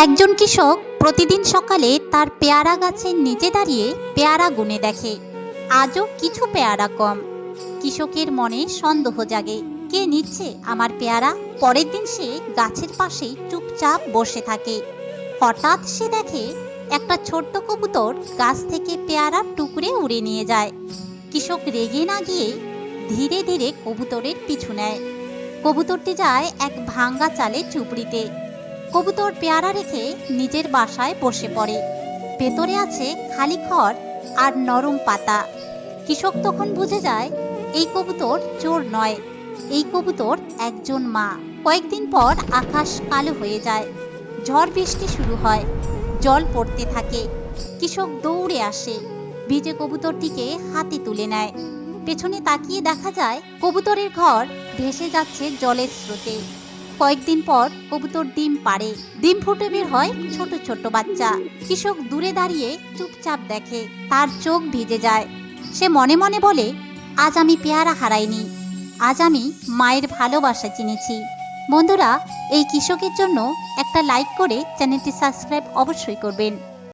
একজন কৃষক প্রতিদিন সকালে তার পেয়ারা গাছের নিচে দাঁড়িয়ে পেয়ারা গুনে দেখে। আজও কিছু পেয়ারা কম। কৃষকের মনে সন্দেহ জাগে, কে নিচ্ছে আমার পেয়ারা। পরের দিন সে গাছের পাশেই চুপচাপ বসে থাকে। হঠাৎ সে দেখে একটা ছোট্ট কবুতর গাছ থেকে পেয়ারার টুকরে উড়ে নিয়ে যায়। কৃষক রেগে না গিয়ে ধীরে ধীরে কবুতরের পিছু নেয়। কবুতরটি যায় এক ভাঙ্গা চালের ঝুপড়িতে। কবুতর পেয়ারা রেখে নিজের বাসায় বসে পড়ে। ভেতরে আছে খালি খড় আর নরম পাতা। কৃষক তখন বুঝে যায় এই কবুতর চোর নয়, এই কবুতর একজন মা। কয়েকদিন পর আকাশ কালো হয়ে যায়, ঝড় বৃষ্টি শুরু হয়, জল পড়তে থাকে। কৃষক দৌড়ে আসে, ভিজে কবুতরটিকে হাতে তুলে নেয়। পেছনে তাকিয়ে দেখা যায় কবুতরের ঘর ভেসে যাচ্ছে জলের স্রোতে। কয়েকদিন পর কবুতর ডিম পাড়ে, ডিম ফুটে বের হয় ছোট ছোট বাচ্চা। কৃষক দূরে দাঁড়িয়ে চুপচাপ দেখে, তার চোখ ভিজে যায়। সে মনে মনে বলে, আজ আমি পেয়ারা হারাইনি, আজ আমি মায়ের ভালোবাসা চিনেছি। বন্ধুরা, এই কৃষকের জন্য একটা লাইক করে চ্যানেলটি সাবস্ক্রাইব অবশ্যই করবেন।